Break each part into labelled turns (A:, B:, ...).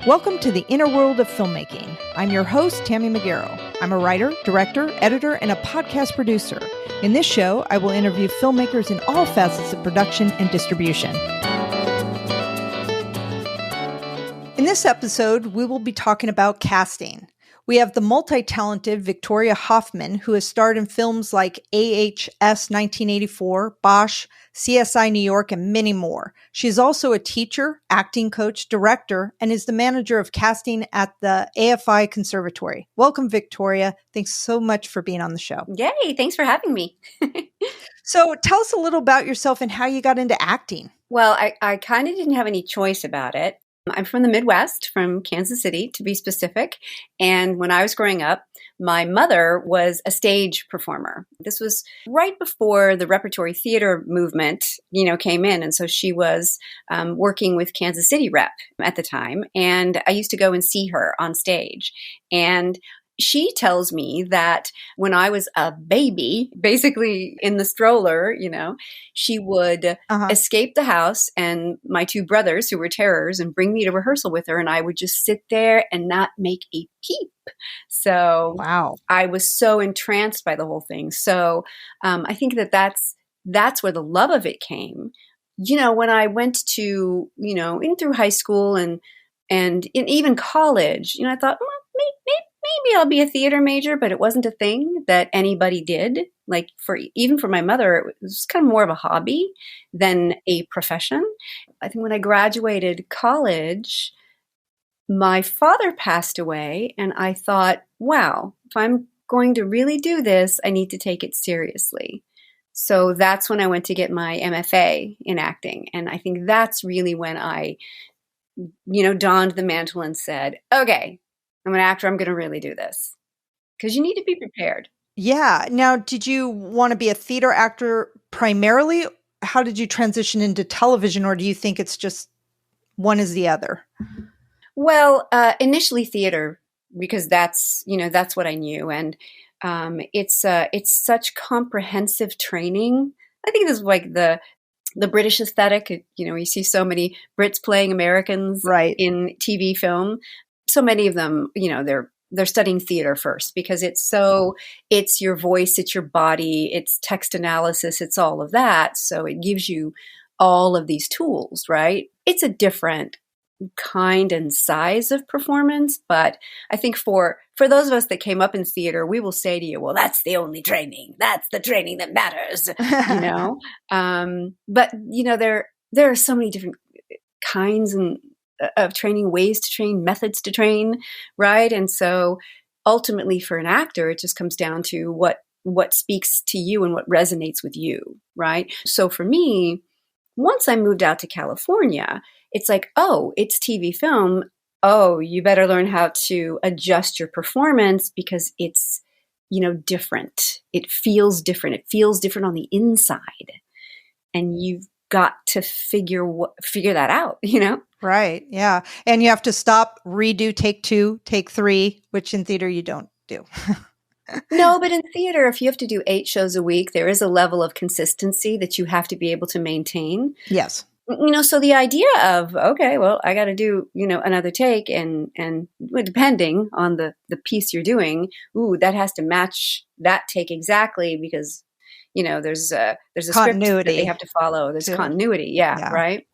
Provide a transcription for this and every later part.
A: Welcome to the inner world of filmmaking. I'm your host, Tammy McGarrow. I'm a writer, director, editor, and a podcast producer. In this show, I will interview filmmakers in all facets of production and distribution. In this episode, we will be talking about casting. We have the multi-talented Victoria Hoffman, who has starred in films like AHS 1984, Bosch, CSI New York, and many more. She is also a teacher, acting coach, director, and is the manager of casting at the AFI Conservatory. Welcome, Victoria. Thanks so much for being on the show.
B: Yay, thanks for having me.
A: So tell us a little about yourself and how you got into acting.
B: Well, I kind of didn't have any choice about it. I'm from the Midwest, from Kansas City, to be specific. And when I was growing up, my mother was a stage performer. This was right before the repertory theater movement, came in. And so she was working with Kansas City Rep at the time. And I used to go and see her on stage. And she tells me that when I was a baby, basically in the stroller, she would escape the house and my two brothers who were terrors and bring me to rehearsal with her. And I would just sit there and not make a peep. So
A: wow,
B: I was so entranced by the whole thing. So I think that's where the love of it came. When I went to, in through high school and in even college, I thought, well, maybe I'll be a theater major, but it wasn't a thing that anybody did. Like even for my mother, it was kind of more of a hobby than a profession. I think when I graduated college, my father passed away and I thought, wow, if I'm going to really do this, I need to take it seriously. So that's when I went to get my MFA in acting. And I think that's really when I, donned the mantle and said, okay, I'm an actor. I'm going to really do this because you need to be prepared.
A: Yeah. Now, did you want to be a theater actor primarily? How did you transition into television, or do you think it's just one is the other?
B: Well, initially theater, because that's what I knew. And it's such comprehensive training. I think this is like the British aesthetic. You see so many Brits playing Americans in TV film. So many of them, they're studying theater first because it's your voice, it's your body, it's text analysis, it's all of that. So it gives you all of these tools, right? It's a different kind and size of performance, but I think for those of us that came up in theater, we will say to you, well, that's the only training. That's the training that matters, But, there are so many different kinds of training, ways to train, methods to train, right? And so ultimately for an actor, it just comes down to what speaks to you and what resonates with you, right? So for me, once I moved out to California, it's like, oh, it's TV film. Oh, you better learn how to adjust your performance because it's, different. It feels different. It feels different on the inside. And you've got to figure that out,
A: Right. Yeah. And you have to stop, redo, take 2, take 3, which in theater you don't do.
B: No, but in theater, if you have to do 8 shows a week, there is a level of consistency that you have to be able to maintain.
A: Yes.
B: So the idea of, okay, well, I got to do, another take and depending on the piece you're doing, that has to match that take exactly because there's a script that they have to follow. There's continuity. Yeah. Right.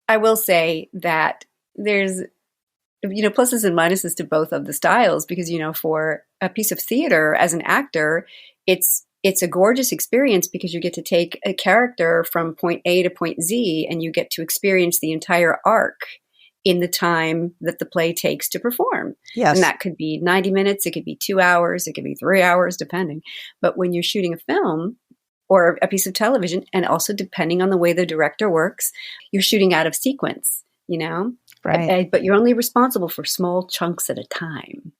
B: I will say that there's, pluses and minuses to both of the styles because, for a piece of theater as an actor, it's a gorgeous experience because you get to take a character from point A to point Z and you get to experience the entire arc in the time that the play takes to perform.
A: Yes.
B: And that could be 90 minutes. It could be 2 hours. It could be 3 hours, depending. But when you're shooting a film, or a piece of television, and also depending on the way the director works, you're shooting out of sequence,
A: Right.
B: But you're only responsible for small chunks at a time.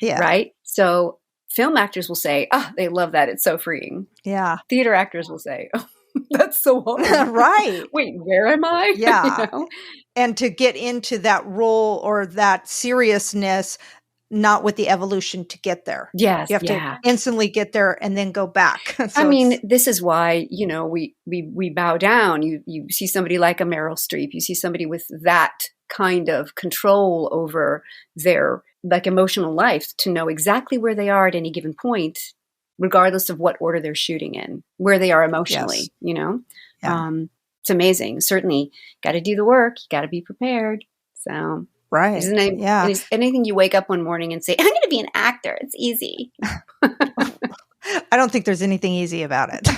A: Yeah.
B: Right? So film actors will say, they love that. It's so freeing.
A: Yeah.
B: Theater actors will say, oh, that's so hard.
A: Right.
B: Wait, where am I?
A: Yeah. And to get into that role or that seriousness, not with the evolution to get there.
B: Yes.
A: You have to instantly get there and then go back.
B: So this is why, we bow down. You see somebody like a Meryl Streep. You see somebody with that kind of control over their like emotional life to know exactly where they are at any given point, regardless of what order they're shooting in, where they are emotionally,
A: Yes. Yeah.
B: It's amazing. Certainly got to do the work. You got to be prepared. So
A: Right. Yeah.
B: is anything you wake up one morning and say, I'm going to be an actor. It's easy.
A: I don't think there's anything easy about it.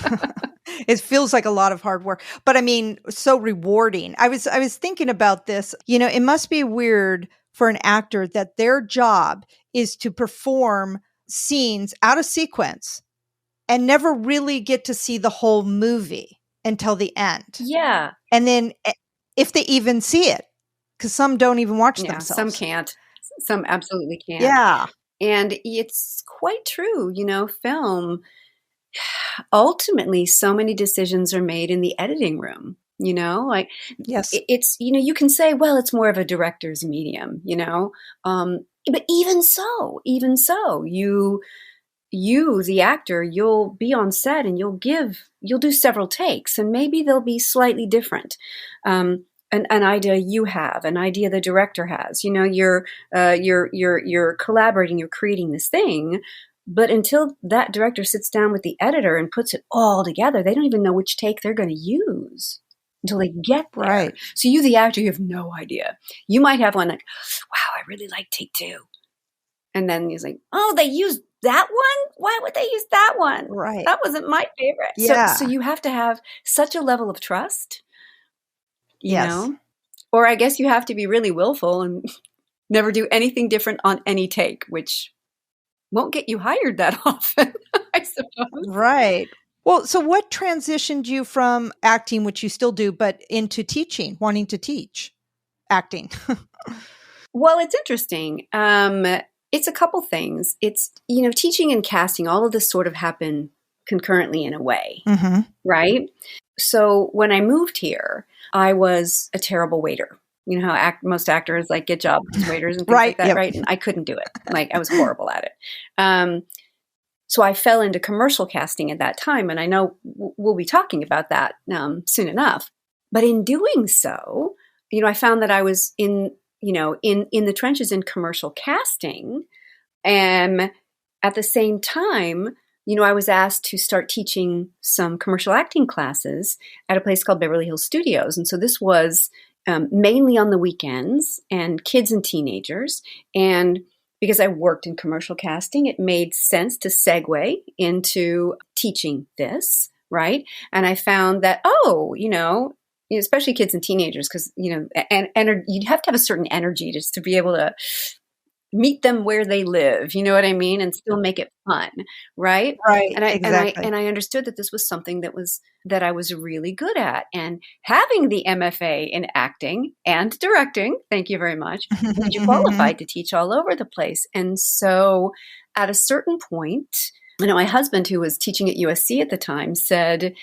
A: It feels like a lot of hard work, but I mean, so rewarding. I was thinking about this, it must be weird for an actor that their job is to perform scenes out of sequence and never really get to see the whole movie until the end.
B: Yeah.
A: And then if they even see it, because some don't even watch themselves.
B: Some can't. Some absolutely can't.
A: Yeah.
B: And it's quite true, film, ultimately so many decisions are made in the editing room, like
A: yes,
B: it's, you can say, well, it's more of a director's medium, but even so, you, the actor, you'll be on set and you'll do several takes and maybe they'll be slightly different. An idea you have, an idea the director has, you're collaborating, you're creating this thing, but until that director sits down with the editor and puts it all together, they don't even know which take they're going to use until they get there.
A: Right.
B: So you, the actor, you have no idea. You might have one like, wow, I really like take 2. And then he's like, oh, they used that one? Why would they use that one?
A: Right.
B: That wasn't my favorite.
A: Yeah.
B: So you have to have such a level of trust. You
A: yes.
B: know? Or I guess you have to be really willful and never do anything different on any take, which won't get you hired that often, I suppose.
A: Right. Well, so what transitioned you from acting, which you still do, but into teaching, wanting to teach acting?
B: Well, it's interesting. It's a couple things. It's, teaching and casting, all of this sort of happened concurrently in a way,
A: mm-hmm.
B: right? So when I moved here, I was a terrible waiter. You know how most actors like get jobs as waiters and things
A: right,
B: like that,
A: yep.
B: right? And I couldn't do it. Like I was horrible at it. So I fell into commercial casting at that time, and I know we'll be talking about that soon enough. But in doing so, I found that I was in the trenches in commercial casting, and at the same time, I was asked to start teaching some commercial acting classes at a place called Beverly Hills Studios. And so this was mainly on the weekends and kids and teenagers. And because I worked in commercial casting, it made sense to segue into teaching this, right? And I found that, especially kids and teenagers, because, and you'd have to have a certain energy just to be able to meet them where they live, you know what I mean? And still make it fun, right?
A: Right,
B: And I understood that this was something that I was really good at. And having the MFA in acting and directing, thank you very much, made you qualified to teach all over the place. And so at a certain point, my husband, who was teaching at USC at the time, said,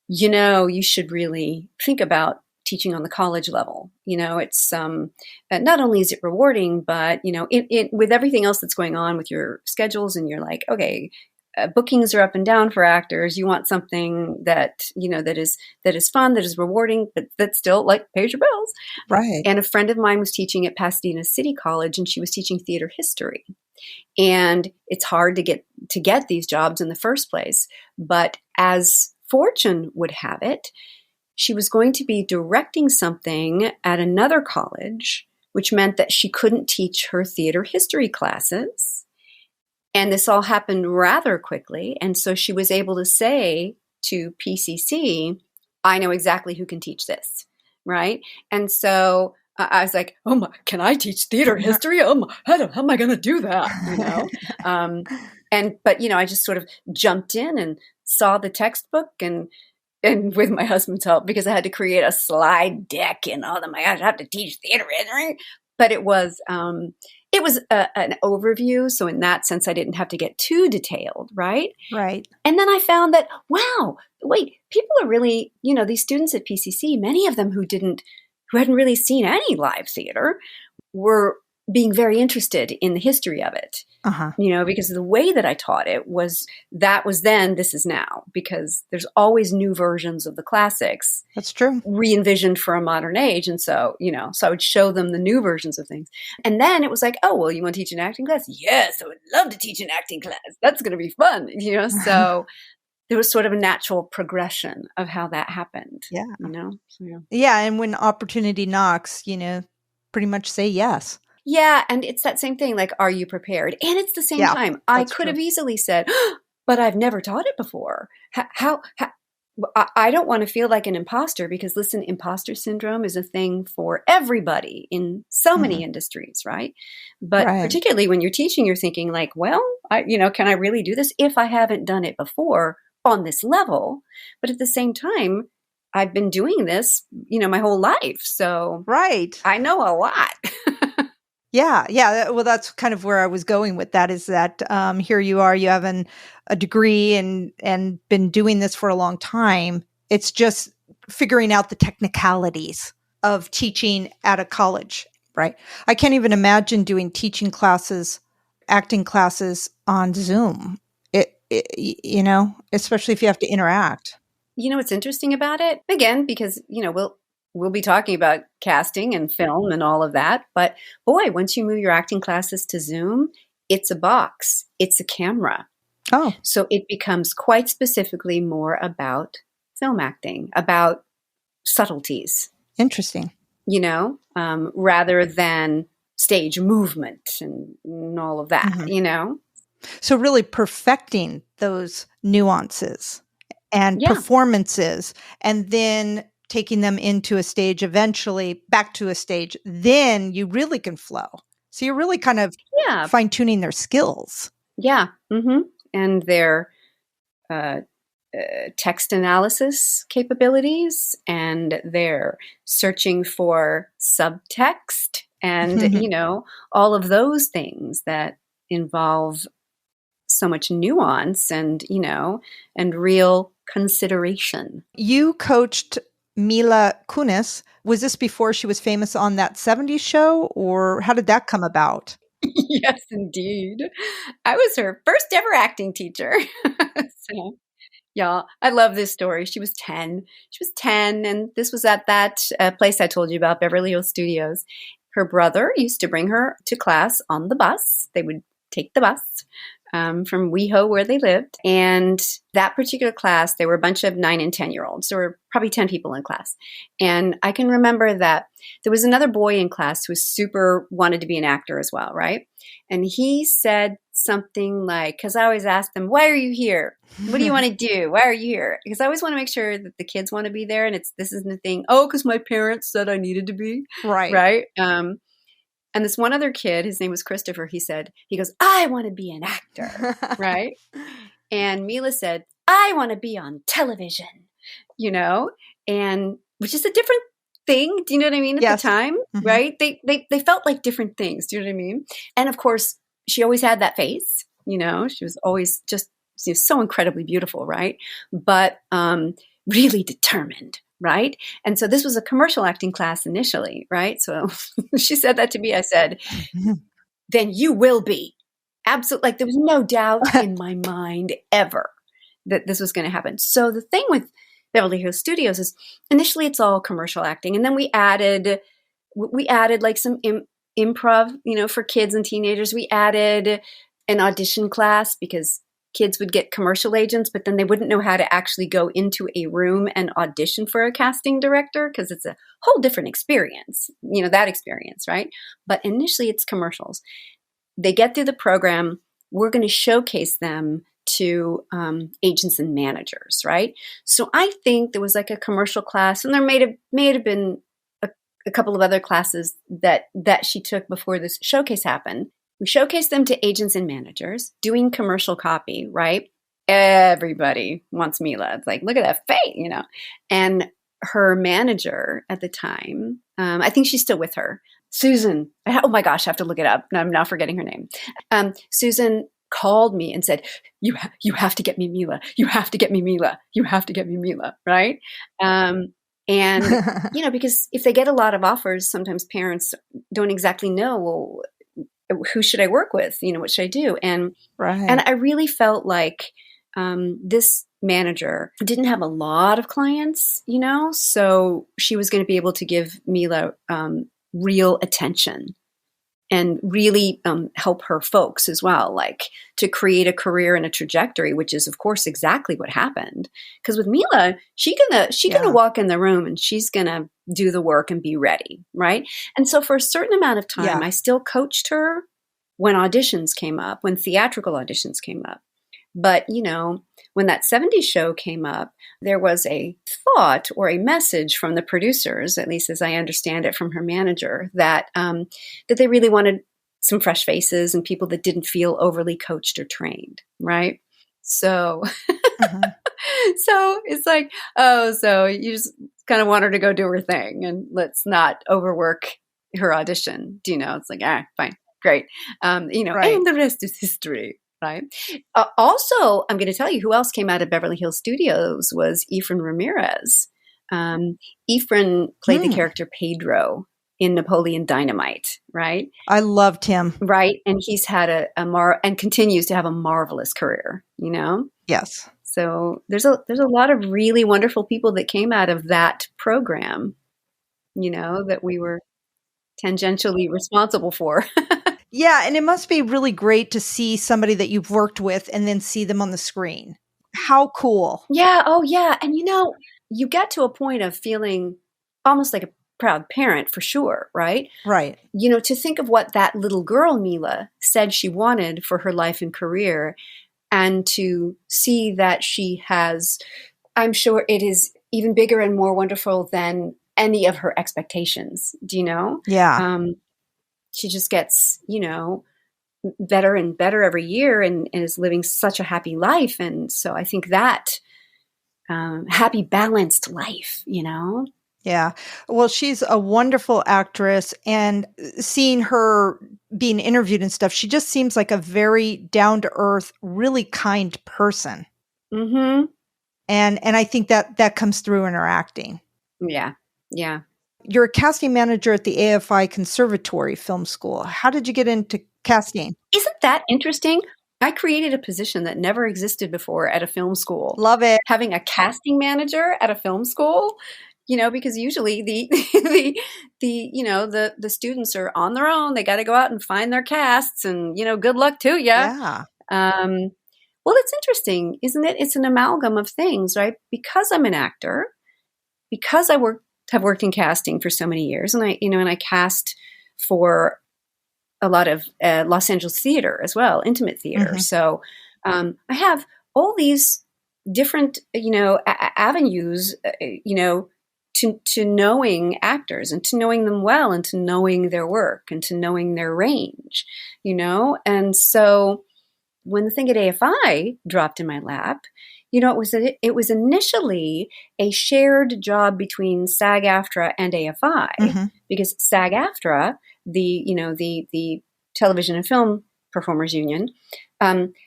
B: you should really think about teaching on the college level. It's not only is it rewarding, but with everything else that's going on with your schedules, and you're like, okay, bookings are up and down for actors. You want something that that is fun, that is rewarding, but that still like pays your bills,
A: right?
B: And a friend of mine was teaching at Pasadena City College, and she was teaching theater history. And it's hard to get these jobs in the first place, but as fortune would have it, she was going to be directing something at another college, which meant that she couldn't teach her theater history classes. And this all happened rather quickly. And so she was able to say to PCC, I know exactly who can teach this, right? And so I was like, oh my, can I teach theater history? Oh my, how am I going to do that? But I just sort of jumped in and saw the textbook and with my husband's help, because I had to create a slide deck and oh my gosh, I have to teach theater history. But it was an overview. So in that sense, I didn't have to get too detailed, right?
A: Right.
B: And then I found that, wow, wait, people are really, these students at PCC, many of them who hadn't really seen any live theater were being very interested in the history of it.
A: Uh-huh.
B: Because the way that I taught it was then, this is now, because there's always new versions of the classics.
A: That's true.
B: Re-envisioned for a modern age. And so, so I would show them the new versions of things. And then it was like, oh, well, you want to teach an acting class? Yes, I would love to teach an acting class. That's going to be fun. So there was sort of a natural progression of how that happened.
A: Yeah.
B: Yeah,
A: and when opportunity knocks, pretty much say yes.
B: Yeah, and it's that same thing, like, are you prepared? And it's the same time. I could have easily said, but I've never taught it before. How I don't want to feel like an imposter, because listen, imposter syndrome is a thing for everybody in so many industries, right? But particularly when you're teaching, you're thinking like, well, can I really do this if I haven't done it before on this level? But at the same time, I've been doing this, my whole life. So I know a lot.
A: Yeah. Well, that's kind of where I was going with that, is that here you are, you have a degree and been doing this for a long time. It's just figuring out the technicalities of teaching at a college, right? I can't even imagine doing teaching classes, acting classes on Zoom, especially if you have to interact.
B: What's interesting about it? Again, because, we'll be talking about casting and film and all of that. But boy, once you move your acting classes to Zoom, it's a box. It's a camera.
A: Oh.
B: So it becomes quite specifically more about film acting, about subtleties.
A: Interesting.
B: Rather than stage movement and all of that,
A: So really perfecting those nuances and performances, and then taking them into a stage, eventually back to a stage, then you really can flow. So you're really kind of fine-tuning their skills.
B: Yeah. Mm-hmm. And their text analysis capabilities, and their searching for subtext, and, all of those things that involve so much nuance and, and real consideration.
A: You coached Mila Kunis. Was this before she was famous on that 70s show, or how did that come about?
B: Yes, indeed. I was her first ever acting teacher. So, yeah, I love this story. She was 10. And this was at that place I told you about, Beverly Hills Studios. Her brother used to bring her to class on the bus. They would take the bus from WeHo, where they lived. And that particular class, there were a bunch of 9 and 10-year-olds. There were probably 10 people in class. And I can remember that there was another boy in class who was super wanted to be an actor as well, right? And he said something like, because I always ask them, why are you here? What do you want to do? Why are you here? Because I always want to make sure that the kids want to be there. And this isn't the thing, because my parents said I needed to be. Right. And this one other kid, his name was Christopher, he goes, I want to be an actor, right? And Mila said, I want to be on television, and which is a different thing. Do you know what I mean? At the time, right? They felt like different things. Do you know what I mean? And of course, she always had that face, she was always just so incredibly beautiful, right? But really determined. Right. And so this was a commercial acting class initially. Right. So she said that to me. I said, then you will be. Absolutely. Like there was no doubt in my mind ever that this was going to happen. So the thing with Beverly Hills Studios is initially it's all commercial acting. And then we added like some improv, for kids and teenagers. We added an audition class because kids would get commercial agents, but then they wouldn't know how to actually go into a room and audition for a casting director because it's a whole different experience, that experience, right? But initially it's commercials. They get through the program. We're going to showcase them to agents and managers, right? So I think there was like a commercial class, and there may have been a couple of other classes that she took before this showcase happened. We showcase them to agents and managers doing commercial copy, right? Everybody wants Mila. It's like, look at that face, And her manager at the time, I think she's still with her, Susan. Oh my gosh, I have to look it up. I'm now forgetting her name. Susan called me and said, you have to get me Mila. You have to get me Mila. You have to get me Mila, right? And, because if they get a lot of offers, sometimes parents don't exactly know, well, who should I work with? What should I do? And
A: Right.
B: I really felt like this manager didn't have a lot of clients, so she was going to be able to give Mila real attention and really help her folks as well, like to create a career and a trajectory, which is, of course, exactly what happened. Because with Mila, she's gonna walk in the room and she's gonna do the work and be ready, right? And so for a certain amount of time, I still coached her when auditions came up, when theatrical auditions came up. But, when that 70s show came up, there was a thought or a message from the producers, at least as I understand it from her manager, that they really wanted some fresh faces and people that didn't feel overly coached or trained, right? So, so it's like, so you just kind of want her to go do her thing and let's not overwork her audition. It's like, fine, great. And the rest is history. Right. Also, I'm going to tell you who else came out of Beverly Hills Studios was Efren Ramirez. Efren played the character Pedro in Napoleon Dynamite. Right.
A: I loved him.
B: Right. And he's had and continues to have a marvelous career,
A: Yes.
B: So there's a lot of really wonderful people that came out of that program, that we were tangentially responsible for.
A: Yeah, and it must be really great to see somebody that you've worked with and then see them on the screen. How cool.
B: Yeah. Oh, yeah. And, you get to a point of feeling almost like a proud parent for sure, right?
A: Right.
B: To think of what that little girl, Mila, said she wanted for her life and career, and to see that she has, I'm sure it is even bigger and more wonderful than any of her expectations. Do you know?
A: Yeah.
B: She just gets, better and better every year and is living such a happy life. And so I think that happy, balanced life,
A: Yeah. Well, she's a wonderful actress, and seeing her being interviewed and stuff, she just seems like a very down-to-earth, really kind person.
B: Mm-hmm.
A: And I think that comes through in her acting.
B: Yeah. Yeah.
A: You're a casting manager at the AFI Conservatory Film School. How did you get into casting?
B: Isn't that interesting? I created a position that never existed before at a film school.
A: Love it.
B: Having a casting manager at a film school, because usually the students are on their own. They got to go out and find their casts, and good luck to you.
A: Yeah.
B: Well, it's interesting, isn't it? It's an amalgam of things, right? Because I'm an actor, because I have worked in casting for so many years, and I cast for a lot of Los Angeles theater as well, intimate theater. Mm-hmm. So I have all these different, avenues, to knowing actors and to knowing them well and to knowing their work and to knowing their range, And so when the thing at AFI dropped in my lap, it was initially a shared job between SAG-AFTRA and AFI, because SAG-AFTRA, the Television and Film Performers Union,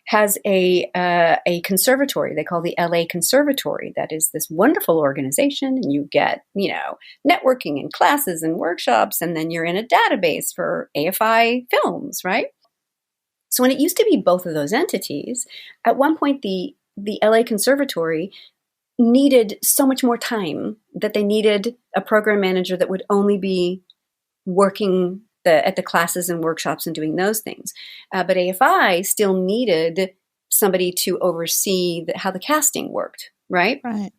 B: has a conservatory they call the LA Conservatory. That is this wonderful organization, and you get networking and classes and workshops, and then you're in a database for AFI films, right? So when it used to be both of those entities, at one point the LA Conservatory needed so much more time that they needed a program manager that would only be working at the classes and workshops and doing those things. But AFI still needed somebody to oversee how the casting worked, right?
A: Right.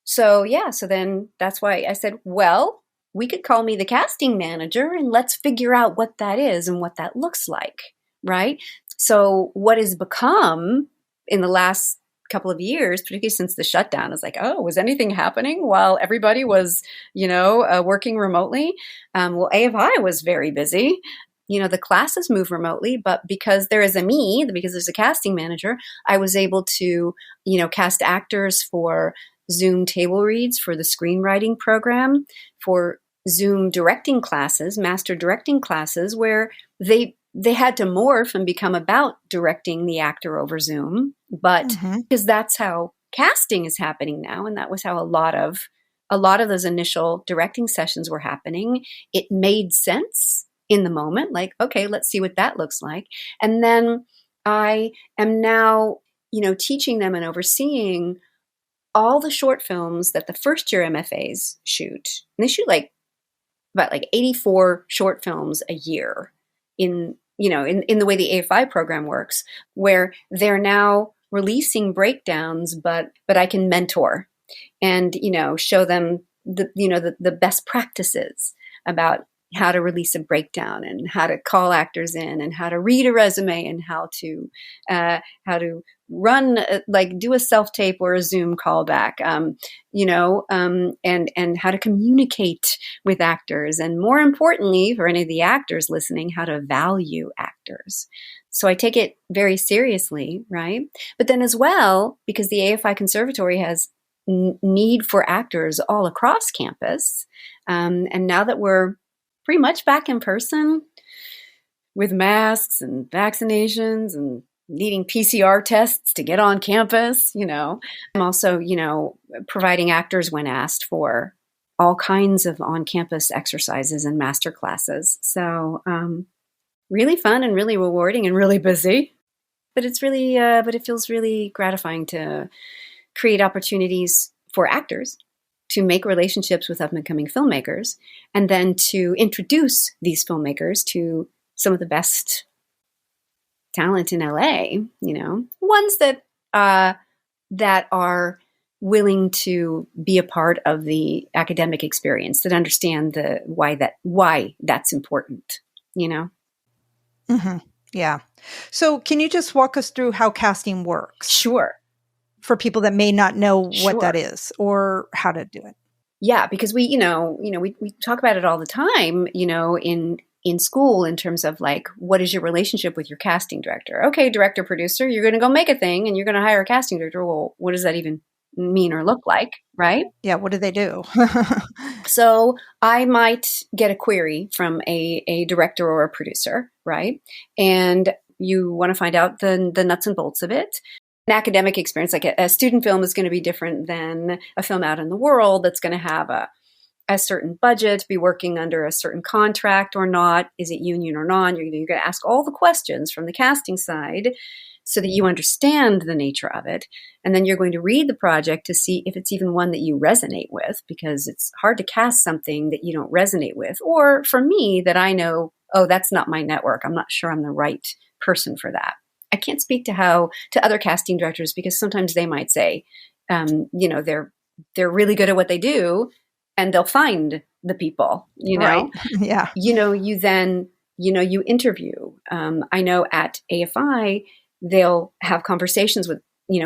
B: So then that's why I said, well, we could call me the casting manager and let's figure out what that is and what that looks like, right? So what has become in the last couple of years, particularly since the shutdown, is like, oh, was anything happening while everybody was, working remotely? Well, AFI was very busy. The classes move remotely, but because there's a casting manager, I was able to, cast actors for Zoom table reads for the screenwriting program, for Zoom directing classes, master directing classes, where they had to morph and become about directing the actor over Zoom, but because that's how casting is happening now, and that was how a lot of those initial directing sessions were happening. It made sense in the moment, like, okay, let's see what that looks like. And then I am now, teaching them and overseeing all the short films that the first year MFAs shoot. And they shoot about 84 short films a year in the way the AFI program works, where they're now releasing breakdowns, but I can mentor and, show them the best practices about how to release a breakdown and how to call actors in and how to read a resume and how to run, do a self-tape or a Zoom callback, and how to communicate with actors. And more importantly, for any of the actors listening, how to value actors. So I take it very seriously, right? But then as well, because the AFI Conservatory has need for actors all across campus, and now that we're pretty much back in person with masks and vaccinations and needing PCR tests to get on campus, I'm also, providing actors when asked for all kinds of on-campus exercises and master classes. So really fun and really rewarding and really busy, but it's really, but it feels really gratifying to create opportunities for actors to make relationships with up-and-coming filmmakers, and then to introduce these filmmakers to some of the best talent in LA, ones that are willing to be a part of the academic experience, that understand why that's important,
A: Mm-hmm. Yeah. So can you just walk us through how casting works?
B: Sure.
A: For people that may not know
B: Sure.
A: what that is or how to do it.
B: Yeah, because we talk about it all the time, in school, in terms of what is your relationship with your casting director? Okay, director, producer, you're going to go make a thing and you're going to hire a casting director. Well, what does that even mean or look like, right?
A: Yeah, what do they do?
B: So I might get a query from a director or a producer, right? And you want to find out the nuts and bolts of it. An academic experience, like a student film, is going to be different than a film out in the world that's going to have a certain budget, be working under a certain contract or not. Is it union or non? You're going to ask all the questions from the casting side so that you understand the nature of it. And then you're going to read the project to see if it's even one that you resonate with, because it's hard to cast something that you don't resonate with. Or for me, that I know, oh, that's not my network. I'm not sure I'm the right person for that. I can't speak to other casting directors, because sometimes they might say, they're really good at what they do and they'll find the people,
A: Right. Yeah.
B: You then, you interview. I know at AFI, they'll have conversations with,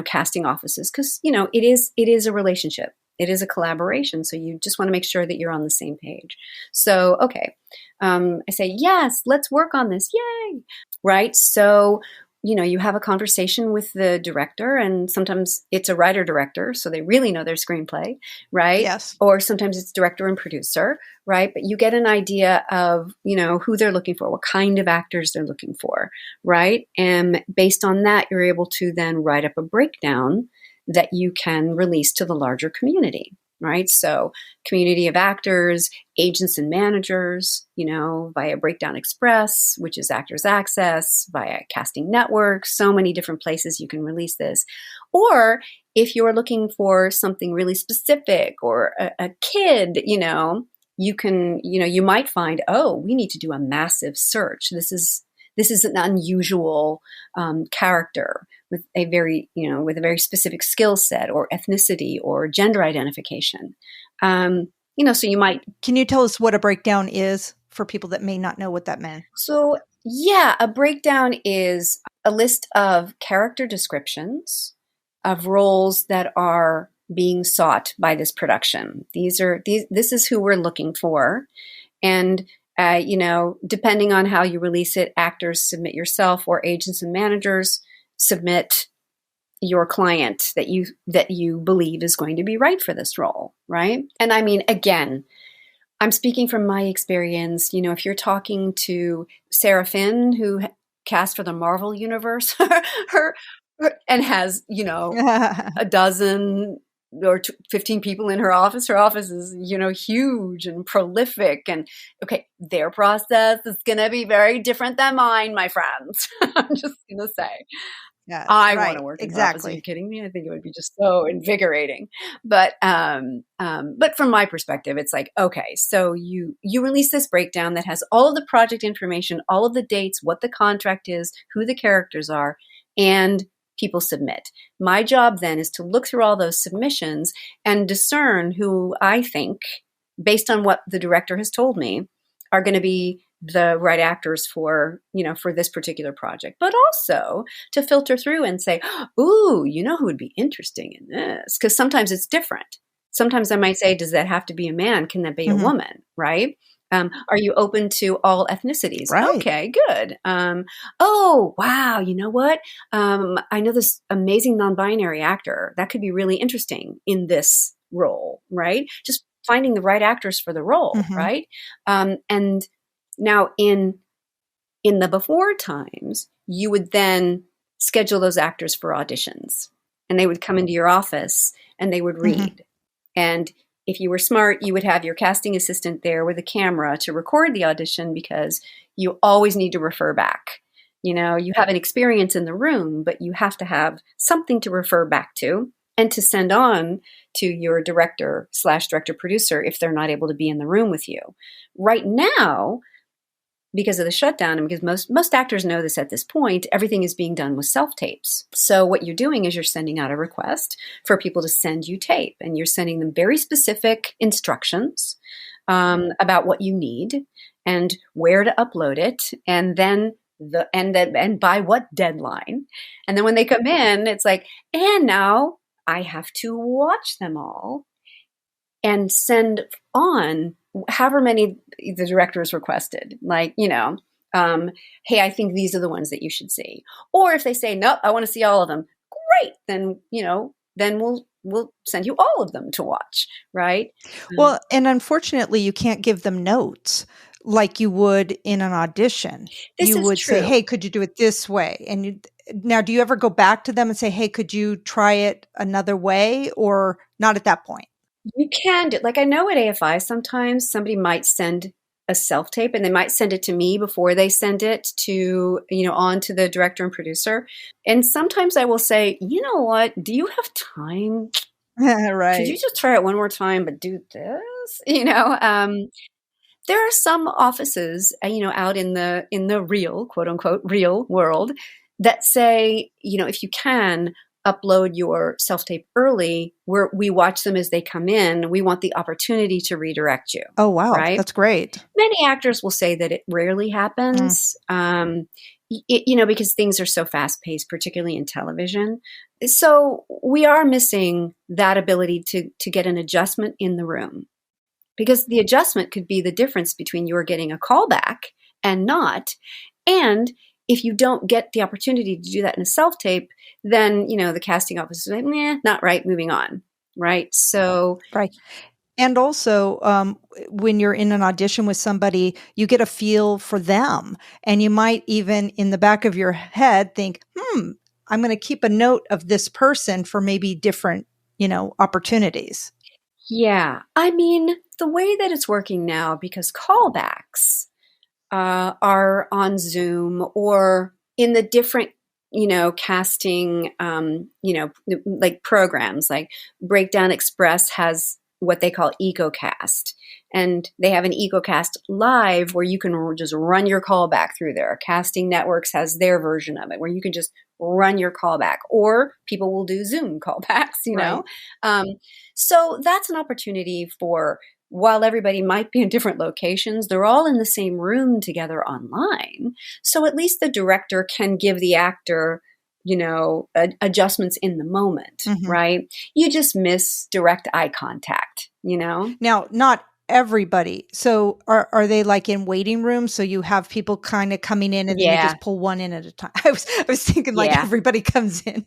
B: casting offices, because, it is a relationship. It is a collaboration. So you just want to make sure that you're on the same page. So, okay. I say, yes, let's work on this. Yay. Right. So, you have a conversation with the director, and sometimes it's a writer-director, so they really know their screenplay, right?
A: Yes.
B: Or sometimes it's director and producer, right? But you get an idea of, who they're looking for, what kind of actors they're looking for, right? And based on that, you're able to then write up a breakdown that you can release to the larger community, right? So community of actors, agents and managers, via Breakdown Express, which is Actors Access, via Casting Network, so many different places you can release this. Or if you're looking for something really specific, or a kid, you can, you might find, oh, we need to do a massive search. This is an unusual character with a very specific skill set or ethnicity or gender identification. So you might.
A: Can you tell us what a breakdown is for people that may not know what that meant?
B: So yeah, a breakdown is a list of character descriptions of roles that are being sought by this production. This is who we're looking for. And depending on how you release it, actors submit yourself, or agents and managers submit your client that you believe is going to be right for this role, right? And I mean, again, I'm speaking from my experience. If you're talking to Sarah Finn, who cast for the Marvel Universe, her and has, a dozen or 15 people in her office. Her office is, huge and prolific. And okay, their process is going to be very different than mine, my friends. I'm just going to say.
A: Yes,
B: I want to
A: right.
B: work in her office. Are you
A: Exactly.
B: kidding me? I think it would be just so invigorating. But from my perspective, it's like, okay, so you release this breakdown that has all of the project information, all of the dates, what the contract is, who the characters are, and people submit. My job then is to look through all those submissions and discern who I think, based on what the director has told me, are going to be the right actors for this particular project, but also to filter through and say, ooh, who would be interesting in this? Because sometimes it's different. Sometimes I might say, does that have to be a man? Can that be a woman? Right? Are you open to all ethnicities?
A: Right.
B: Okay, good. Oh, wow. You know what? I know this amazing non-binary actor that could be really interesting in this role, right? Just finding the right actors for the role, right? And now in the before times, you would then schedule those actors for auditions, and they would come into your office and they would read. And if you were smart, you would have your casting assistant there with a camera to record the audition, because you always need to refer back. You have an experience in the room, but you have to have something to refer back to and to send on to your director/director producer if they're not able to be in the room with you. Right now, because of the shutdown, and because most actors know this at this point, everything is being done with self-tapes. So what you're doing is you're sending out a request for people to send you tape, and you're sending them very specific instructions about what you need and where to upload it, and then and by what deadline. And then when they come in, it's like, and now I have to watch them all and send on however many the director has requested. Like, hey, I think these are the ones that you should see. Or if they say, nope, I want to see all of them, great. Then, then we'll send you all of them to watch, right?
A: Well, and unfortunately, you can't give them notes like you would in an audition.
B: This is
A: would
B: true.
A: say, hey, could you do it this way? And now, do you ever go back to them and say, hey, could you try it another way, or not at that point?
B: You can do, like, I know at AFI, sometimes somebody might send a self-tape, and they might send it to me before they send it to, on to the director and producer. And sometimes I will say, you know what, do you have time?
A: Right.
B: Could you just try it one more time, but do this? There are some offices, out in the real, quote unquote, real world that say, if you can, upload your self-tape early, where we watch them as they come in. We want the opportunity to redirect you.
A: Oh, wow.
B: Right?
A: That's great.
B: Many actors will say that it rarely happens, because things are so fast-paced, particularly in television. So we are missing that ability to get an adjustment in the room, because the adjustment could be the difference between you're getting a callback and not. And if you don't get the opportunity to do that in a self-tape, then, the casting office is like, not right, moving on. Right. So.
A: Right. And also, when you're in an audition with somebody, you get a feel for them. And you might even in the back of your head think, I'm going to keep a note of this person for maybe different, opportunities.
B: Yeah. I mean, the way that it's working now, because callbacks are on Zoom or in the different, casting, like programs, like Breakdown Express has what they call EcoCast. And they have an EcoCast Live where you can just run your callback through there. Casting Networks has their version of it where you can just run your callback, or people will do Zoom callbacks, know. So that's an opportunity for, while everybody might be in different locations, they're all in the same room together online. So at least the director can give the actor, adjustments in the moment, right? You just miss direct eye contact,
A: Now, not everybody. So are they like in waiting rooms? So you have people kind of coming in and then you
B: Yeah.
A: just pull one in at a time. I was thinking like
B: Yeah.
A: everybody comes in.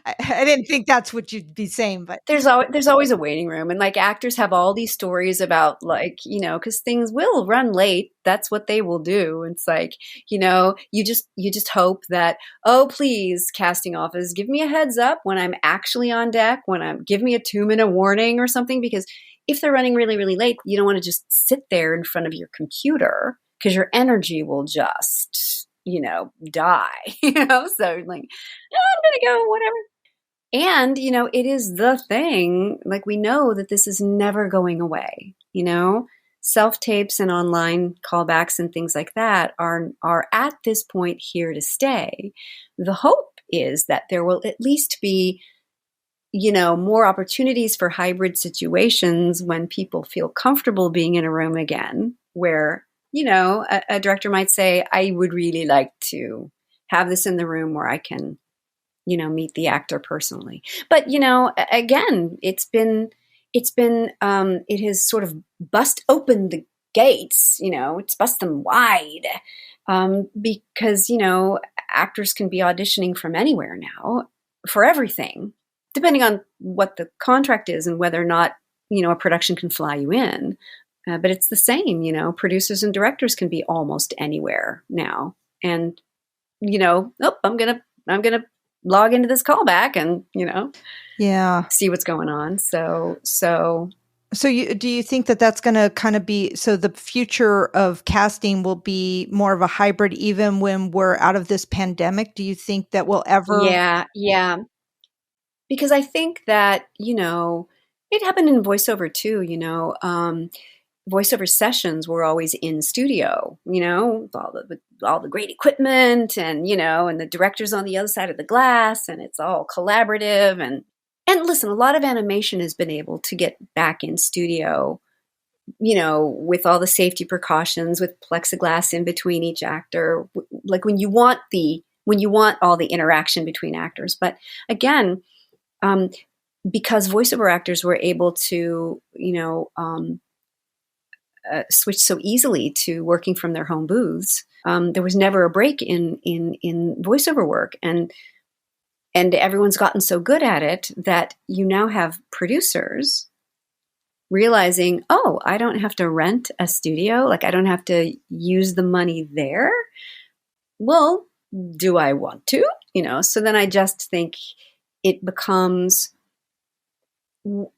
A: I didn't think that's what you'd be saying, but
B: There's always a waiting room, and like actors have all these stories about like, you know, because things will run late. That's what they will do. It's like, you know, you just hope that, oh, please, casting office, give me a heads up when I'm actually on deck, give me a 2-minute warning or something, because if they're running really, really late, you don't want to just sit there in front of your computer because your energy will just, you know, die, you know? So like, oh, I'm going to go, whatever. And, you know, it is the thing, like we know that this is never going away, you know? Self-tapes and online callbacks and things like that are at this point here to stay. The hope is that there will at least be, you know, more opportunities for hybrid situations when people feel comfortable being in a room again, where, you know, a director might say, I would really like to have this in the room where I can, you know, meet the actor personally. But, you know, again, it has sort of bust open the gates, you know, it's bust them wide, because, you know, actors can be auditioning from anywhere now for everything, depending on what the contract is and whether or not, you know, a production can fly you in. But it's the same, you know, producers and directors can be almost anywhere now. And, you know, I'm going to log into this callback and, you know, see what's going on. So
A: do you think that that's going to kind of be, so the future of casting will be more of a hybrid even when we're out of this pandemic? Do you think that we'll ever?
B: Yeah. Because I think that, you know, it happened in voiceover too, you know, voiceover sessions were always in studio, you know, with all the great equipment and, you know, and the director's on the other side of the glass and it's all collaborative. And listen, a lot of animation has been able to get back in studio, you know, with all the safety precautions, with plexiglass in between each actor, like when you want all the interaction between actors. But again, because voiceover actors were able to, you know, switch so easily to working from their home booths, there was never a break in voiceover work, and everyone's gotten so good at it that you now have producers realizing, oh, I don't have to rent a studio, like I don't have to use the money there. Well, do I want to? You know, so then I just think it becomes,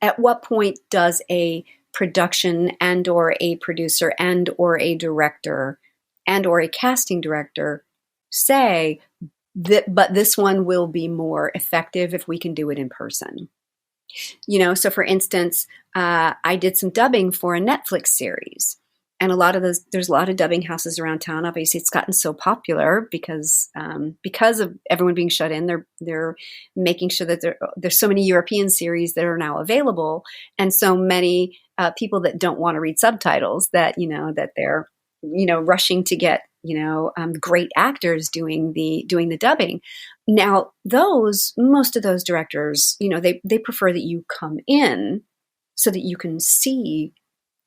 B: at what point does a production and or a producer and or a director and or a casting director say that, but this one will be more effective if we can do it in person? You know, so for instance, I did some dubbing for a Netflix series. And there's a lot of dubbing houses around town. Obviously, it's gotten so popular because of everyone being shut in. They're making sure that there's so many European series that are now available, and so many people that don't want to read subtitles that, you know, that they're, you know, rushing to get, you know, great actors doing the dubbing. Now, most of those directors, you know, they prefer that you come in so that you can see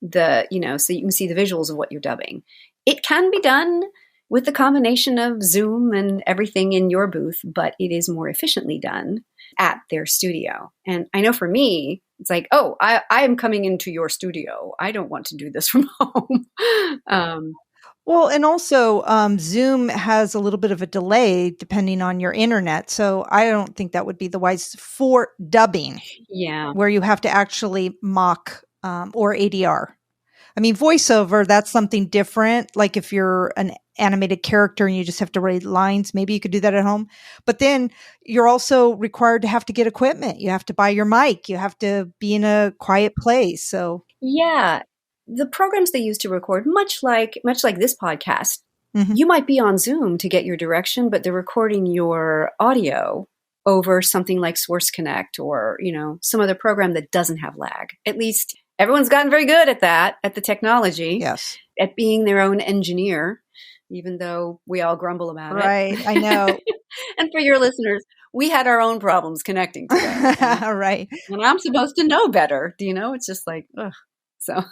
B: so you can see the visuals of what you're dubbing. It can be done with the combination of Zoom and everything in your booth, but it is more efficiently done at their studio. And I know for me, it's like, oh, I am coming into your studio. I don't want to do this from home.
A: Well, and also Zoom has a little bit of a delay depending on your internet. So I don't think that would be the wise for dubbing.
B: Yeah.
A: Where you have to actually mock or ADR. I mean, voiceover, that's something different. Like if you're an animated character and you just have to read lines, maybe you could do that at home. But then you're also required to have to get equipment. You have to buy your mic. You have to be in a quiet place. So
B: yeah, the programs they use to record, much like this podcast, you might be on Zoom to get your direction, but they're recording your audio over something like Source Connect or, you know, some other program that doesn't have lag. At least everyone's gotten very good at that, at the technology,
A: yes, at
B: being their own engineer, even though we all grumble about it.
A: Right, I know.
B: And for your listeners, we had our own problems connecting today.
A: Right.
B: And I'm supposed to know better. Do you know? It's just like, ugh. So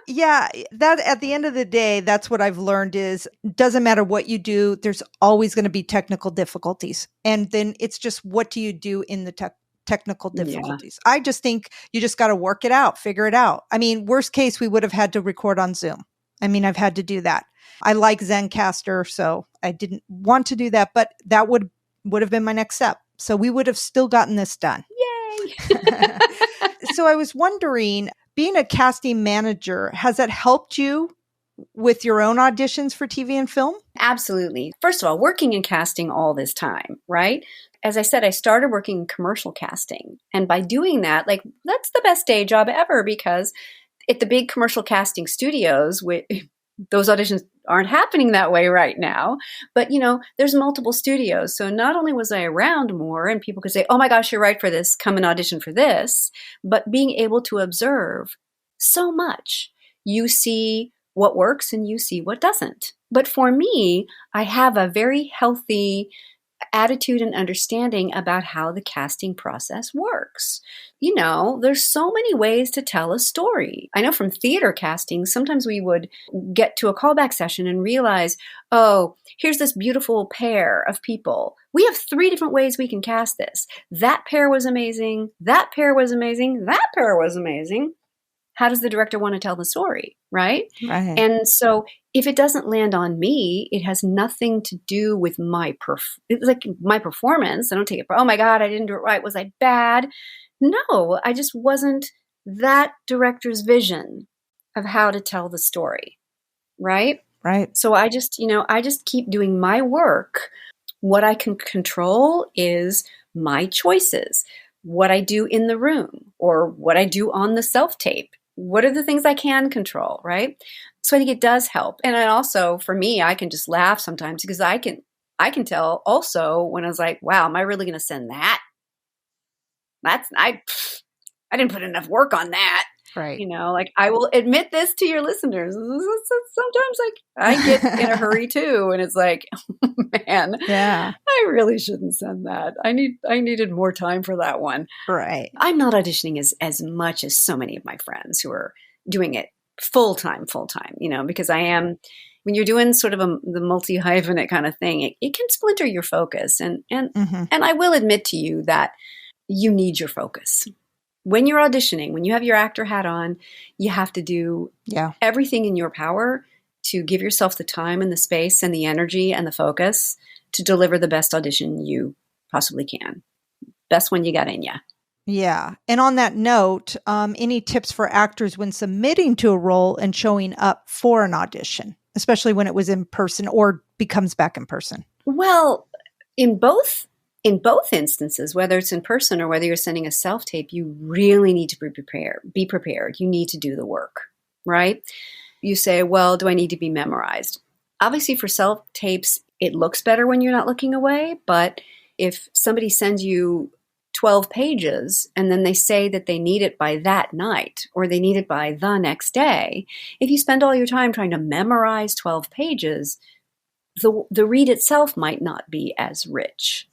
A: Yeah, that at the end of the day, that's what I've learned is doesn't matter what you do, there's always going to be technical difficulties. And then it's just what do you do in the technical
B: yeah,
A: difficulties? I just think you just got to work it out, figure it out. I mean, worst case, we would have had to record on Zoom. I mean, I've had to do that. I like Zencaster, so I didn't want to do that, but that would have been my next step. So we would have still gotten this done.
B: yay.
A: So I was wondering, being a casting manager, has that helped you with your own auditions for TV and film?
B: Absolutely. First of all, working in casting all this time, right? As I said, I started working in commercial casting. And by doing that, like, that's the best day job ever, because at the big commercial casting studios, those auditions aren't happening that way right now. But, there's multiple studios. So not only was I around more and people could say, oh my gosh, you're right for this, come and audition for this, but being able to observe so much. You see what works and you see what doesn't. But for me, I have a very healthy attitude and understanding about how the casting process works. There's so many ways to tell a story. I know from theater casting, sometimes we would get to a callback session and realize, oh, here's this beautiful pair of people. We have 3 different ways we can cast this. That pair was amazing. That pair was amazing. That pair was amazing. How does the director want to tell the story, right?
A: Right.
B: And so if it doesn't land on me, it has nothing to do with my performance. I don't take it, oh my God, I didn't do it right. Was I bad? No, I just wasn't that director's vision of how to tell the story, right?
A: Right.
B: So I just keep doing my work. What I can control is my choices, what I do in the room or what I do on the self-tape. What are the things I can control, right? So I think it does help. And I also, for me, I can just laugh sometimes because I can tell also when I was like, wow, am I really going to send that? I didn't put enough work on that.
A: Right.
B: Like I will admit this to your listeners. Sometimes I get in a hurry too. And it's like, man,
A: yeah,
B: I really shouldn't send that. I needed more time for that one.
A: Right.
B: I'm not auditioning as much as so many of my friends who are doing it full time, because I am, when you're doing sort of the multi-hyphenate kind of thing, it can splinter your focus. And I will admit to you that you need your focus. When you're auditioning, when you have your actor hat on, you have to do everything in your power to give yourself the time and the space and the energy and the focus to deliver the best audition you possibly can. Best one you got in you.
A: Yeah. And on that note, any tips for actors when submitting to a role and showing up for an audition, especially when it was in person or becomes back in person?
B: Well, in both instances, whether it's in person or whether you're sending a self-tape, you really need to be prepared. You need to do the work, right? You say, well, do I need to be memorized? Obviously for self-tapes, it looks better when you're not looking away. But if somebody sends you 12 pages and then they say that they need it by that night or they need it by the next day, if you spend all your time trying to memorize 12 pages, the read itself might not be as rich,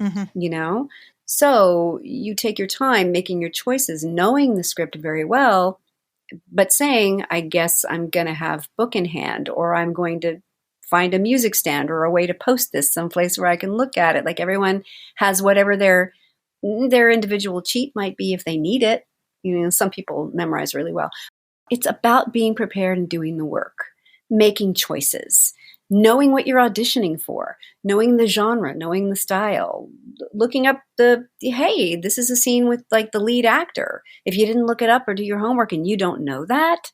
B: So you take your time making your choices, knowing the script very well, but saying, I guess I'm going to have book in hand, or I'm going to find a music stand or a way to post this someplace where I can look at it. Like everyone has whatever their individual cheat might be if they need it. Some people memorize really well. It's about being prepared and doing the work, making choices, knowing what you're auditioning for, knowing the genre, knowing the style, looking up hey, this is a scene with like the lead actor. If you didn't look it up or do your homework and you don't know that,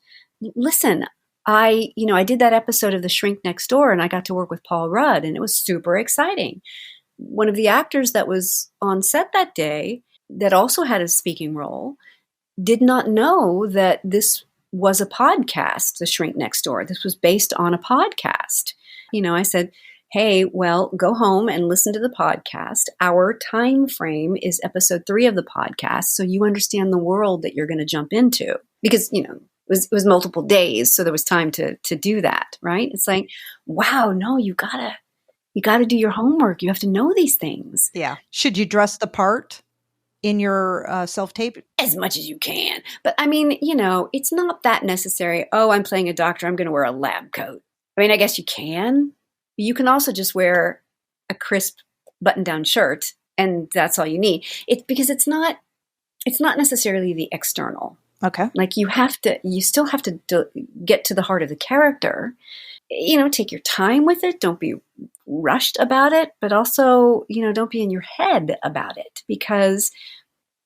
B: listen, I did that episode of The Shrink Next Door and I got to work with Paul Rudd and it was super exciting. One of the actors that was on set that day that also had a speaking role did not know that this was a podcast, The Shrink Next Door. This was based on a podcast. I said, hey, well, go home and listen to the podcast. Our time frame is episode 3 of the podcast, so you understand the world that you're going to jump into. Because, it was multiple days, so there was time to do that, right? It's like, wow, no, you gotta do your homework. You have to know these things.
A: Yeah. Should you dress the part? in your self-tape?
B: As much as you can. But I mean, it's not that necessary. Oh, I'm playing a doctor, I'm going to wear a lab coat. I mean, I guess you can. But you can also just wear a crisp button-down shirt, and that's all you need. It's because it's not necessarily the external.
A: Okay.
B: Like you still have to get to the heart of the character. Take your time with it. Don't be rushed about it, but also, don't be in your head about it, because,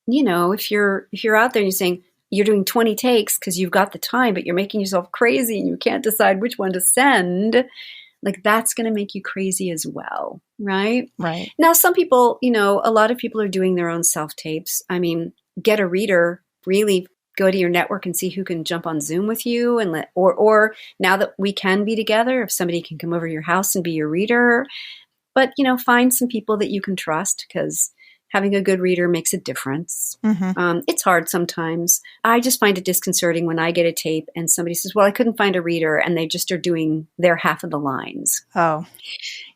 B: if you're out there and you're saying you're doing 20 takes because you've got the time, but you're making yourself crazy and you can't decide which one to send, like that's going to make you crazy as well. Right.
A: Right.
B: Now, some people, a lot of people are doing their own self-tapes. I mean, get a reader, really go to your network and see who can jump on Zoom with you, and or now that we can be together, if somebody can come over to your house and be your reader. But, find some people that you can trust, because having a good reader makes a difference.
A: Mm-hmm.
B: It's hard sometimes. I just find it disconcerting when I get a tape and somebody says, well, I couldn't find a reader, and they just are doing their half of the lines.
A: Oh.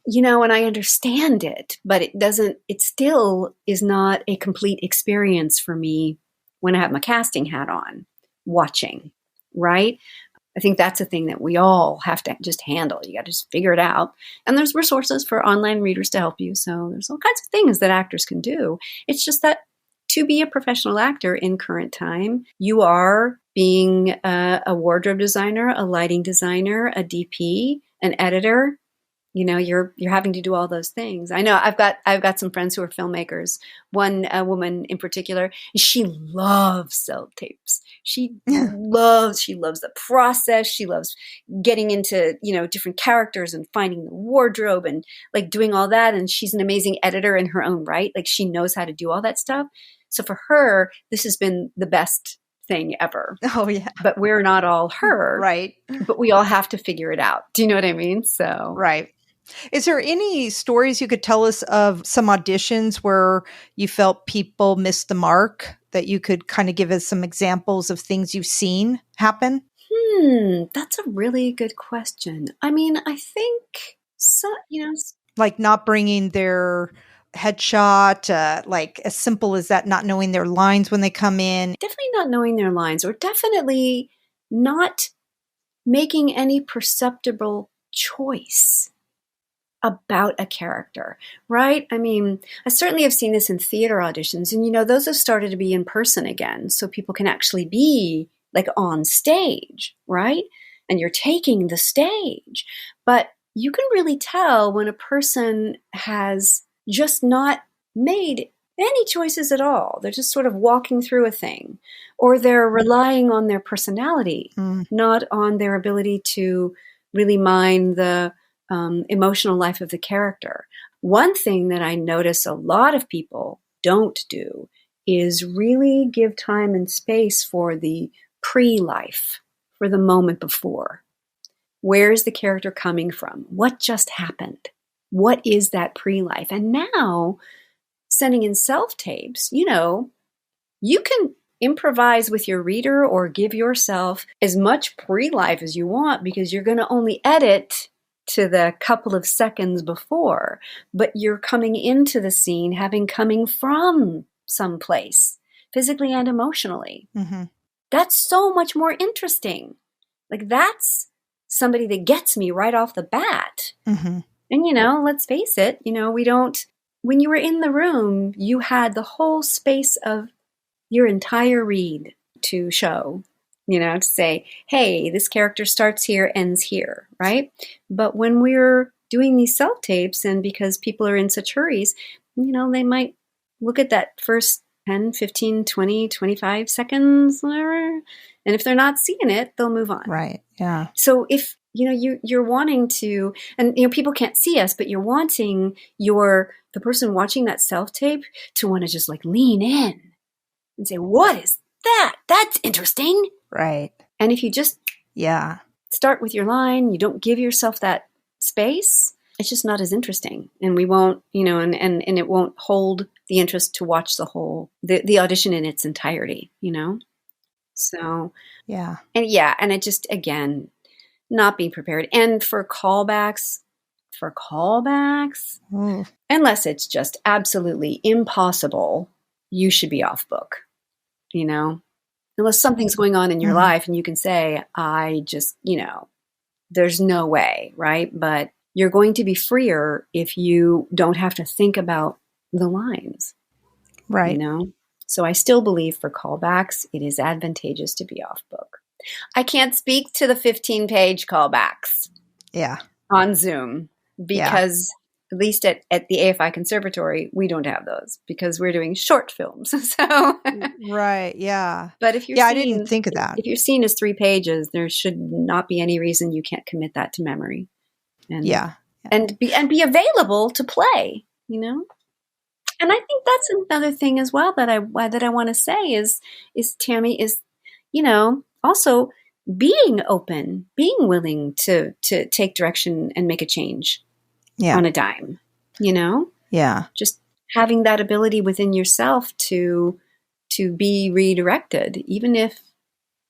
B: And I understand it, but it still is not a complete experience for me when I have my casting hat on, watching, right? I think that's a thing that we all have to just handle. You got to just figure it out. And there's resources for online readers to help you. So there's all kinds of things that actors can do. It's just that to be a professional actor in current time, you are being a wardrobe designer, a lighting designer, a DP, an editor. You're having to do all those things. I know I've got some friends who are filmmakers. One woman in particular, she loves self-tapes. She loves the process. She loves getting into, different characters and finding the wardrobe and like doing all that. And she's an amazing editor in her own right. Like she knows how to do all that stuff. So for her, this has been the best thing ever.
A: Oh yeah.
B: But we're not all her.
A: Right.
B: But we all have to figure it out. Do you know what I mean? So
A: right. Is there any stories you could tell us of some auditions where you felt people missed the mark, that you could kind of give us some examples of things you've seen happen?
B: That's a really good question. I mean, I think so,
A: like not bringing their headshot, like as simple as that, not knowing their lines when they come in.
B: Definitely not knowing their lines, or definitely not making any perceptible choice about a character, right? I mean, I certainly have seen this in theater auditions, and those have started to be in person again, so people can actually be like on stage, right? And you're taking the stage. But you can really tell when a person has just not made any choices at all. They're just sort of walking through a thing, or they're relying on their personality, not on their ability to really mind the emotional life of the character. One thing that I notice a lot of people don't do is really give time and space for the pre-life, for the moment before. Where is the character coming from? What just happened? What is that pre-life? And now, sending in self-tapes, you can improvise with your reader or give yourself as much pre-life as you want, because you're going to only edit to the couple of seconds before, but you're coming into the scene coming from someplace, physically and emotionally. Mm-hmm. That's so much more interesting. Like that's somebody that gets me right off the bat. Mm-hmm. And let's face it, when you were in the room, you had the whole space of your entire read to show. To say, hey, this character starts here, ends here, right? But when we're doing these self-tapes, and because people are in such hurries, they might look at that first 10, 15, 20, 25 seconds, whatever, and if they're not seeing it, they'll move on.
A: Right, yeah.
B: So if, you're wanting to, and, people can't see us, but you're wanting the person watching that self-tape to want to just like lean in and say, what is that? That's interesting.
A: Right.
B: And if you just start with your line, you don't give yourself that space, it's just not as interesting. And we won't, and it won't hold the interest to watch the audition in its entirety, So,
A: yeah.
B: And it just, again, not being prepared. And for callbacks, unless it's just absolutely impossible, you should be off book, unless something's going on in your life and you can say, I just, there's no way, right? But you're going to be freer if you don't have to think about the lines.
A: Right.
B: So I still believe for callbacks, it is advantageous to be off book. I can't speak to the 15-page callbacks on Zoom because at least at the AFI Conservatory, we don't have those because we're doing short films. So
A: right, yeah.
B: But if you're
A: I didn't think of that.
B: If your scene is 3 pages, there should not be any reason you can't commit that to memory. And and be available to play, And I think that's another thing as well that I want to say is Tammy is, also being open, being willing to take direction and make a change on a dime,
A: Yeah.
B: Just having that ability within yourself to be redirected, even if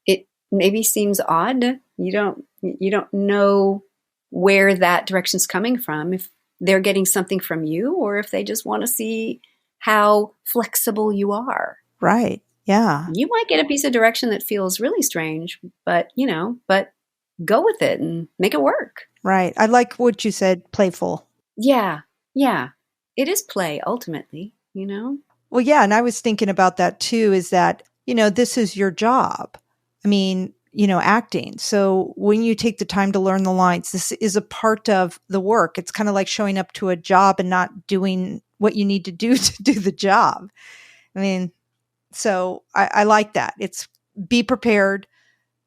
B: it maybe seems odd. You don't know where that direction's coming from, if they're getting something from you or if they just want to see how flexible you are.
A: Right. Yeah.
B: You might get a piece of direction that feels really strange, but go with it and make it work.
A: Right. I like what you said, playful.
B: Yeah. Yeah. It is play ultimately,
A: Well, yeah. And I was thinking about that too, is that, this is your job. I mean, acting. So when you take the time to learn the lines, this is a part of the work. It's kind of like showing up to a job and not doing what you need to do to do the job. I mean, so I like that. It's be prepared,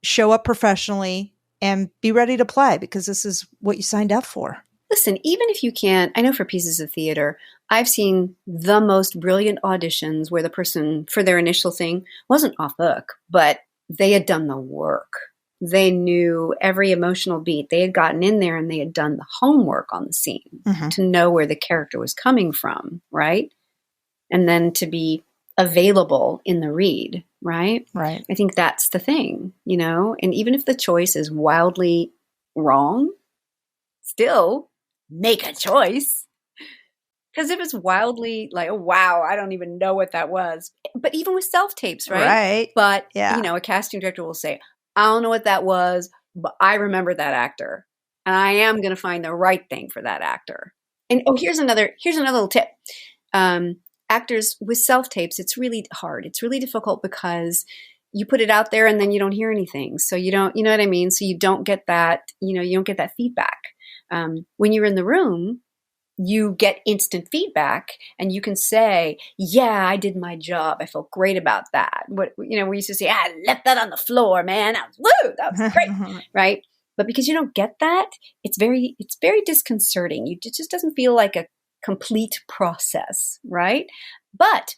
A: show up professionally, and be ready to play because this is what you signed up for.
B: Listen, even if you can't, I know for pieces of theater, I've seen the most brilliant auditions where the person for their initial thing wasn't off book, but they had done the work. They knew every emotional beat. They had gotten in there and they had done the homework on the scene to know where the character was coming from, right? And then to be available in the read, right?
A: Right.
B: I think that's the thing, and even if the choice is wildly wrong, still make a choice. Because if it's wildly like, oh, wow, I don't even know what that was. But even with self-tapes, right?
A: Right.
B: But, a casting director will say, I don't know what that was, but I remember that actor. And I am going to find the right thing for that actor. And, here's another little tip. Actors with self-tapes, it's really hard. It's really difficult because you put it out there and then you don't hear anything. So you don't, you know what I mean? So you don't get that, you don't get that feedback. When you're in the room, you get instant feedback and you can say, yeah, I did my job. I felt great about that. We used to say, I left that on the floor, man. That was great. Right. But because you don't get that, it's very disconcerting. It just doesn't feel like a complete process. Right. But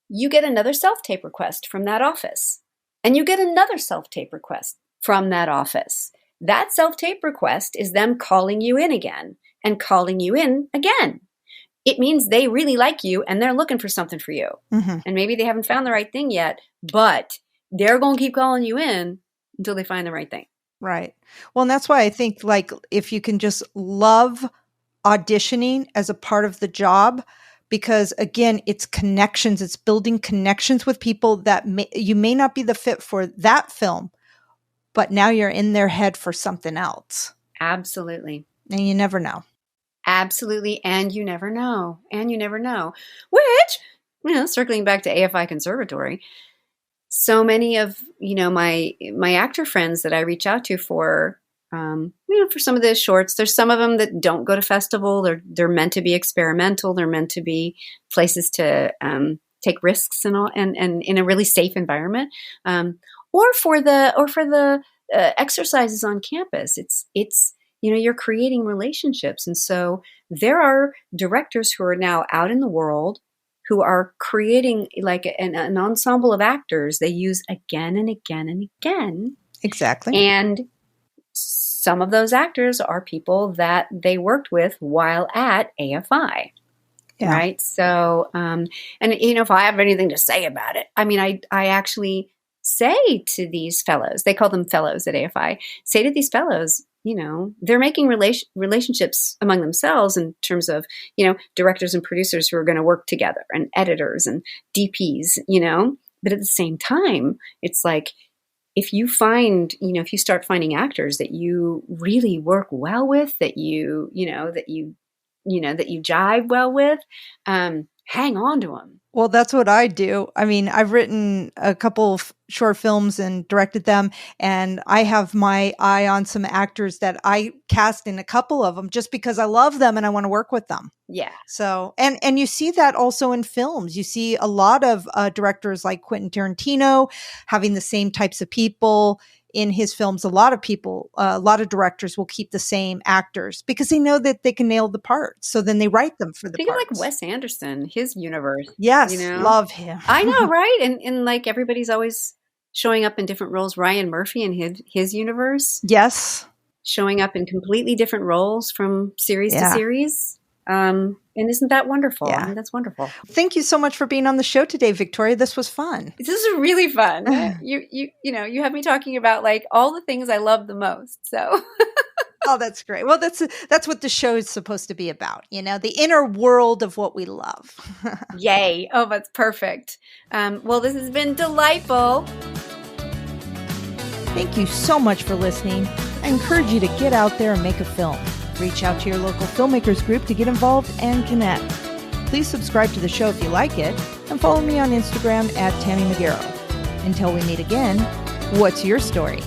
B: you get another self-tape request from that office and you get another self-tape request from that office. That self-tape request is them calling you in again. And calling you in again. It means they really like you and they're looking for something for you. And maybe they haven't found the right thing yet, but they're going to keep calling you in until they find the right thing.
A: Right. Well, and that's why I think if you can just love auditioning as a part of the job, because again, it's connections, it's building connections with people that you may not be the fit for that film, but now you're in their head for something else.
B: Absolutely.
A: And you never know.
B: Absolutely. And you never know. Which, circling back to AFI Conservatory, so many of, my actor friends that I reach out to for some of the shorts, there's some of them that don't go to festival. They're meant to be experimental. They're meant to be places to take risks and all, and in a really safe environment. Or for the exercises on campus. It's you're creating relationships. And so there are directors who are now out in the world who are creating like an ensemble of actors they use again and again and again.
A: Exactly.
B: And some of those actors are people that they worked with while at AFI. Yeah. Right. So, if I have anything to say about it, I mean, I actually say to these fellows, they call them fellows at AFI, say to these fellows, they're making relationships among themselves in terms of, directors and producers who are going to work together, and editors and DPs, but at the same time, it's like, if you start finding actors that you really work well with, that you jive well with, hang on to them.
A: Well, that's what I do. I mean, I've written a couple of short films and directed them, and I have my eye on some actors that I cast in a couple of them just because I love them and I want to work with them.
B: Yeah.
A: So, and you see that also in films. You see a lot of directors like Quentin Tarantino having the same types of people in his films. A lot of directors will keep the same actors because they know that they can nail the parts. So then they write them for the
B: Think
A: parts.
B: of like Wes Anderson, his universe.
A: Yes, love him.
B: I know, right? And like everybody's always showing up in different roles. Ryan Murphy in his universe.
A: Yes.
B: Showing up in completely different roles from series to series. And isn't that wonderful?
A: Yeah.
B: I mean, that's wonderful.
A: Thank you so much for being on the show today, Victoria. This was fun.
B: This is really fun. You have me talking about like all the things I love the most. So.
A: Oh, that's great. Well, that's what the show is supposed to be about. The inner world of what we love.
B: Yay. Oh, that's perfect. Well, this has been delightful.
A: Thank you so much for listening. I encourage you to get out there and make a film. Reach out to your local filmmakers group to get involved and connect. Please subscribe to the show if you like it, and follow me on Instagram @TammyMcGarrow. Until we meet again, what's your story?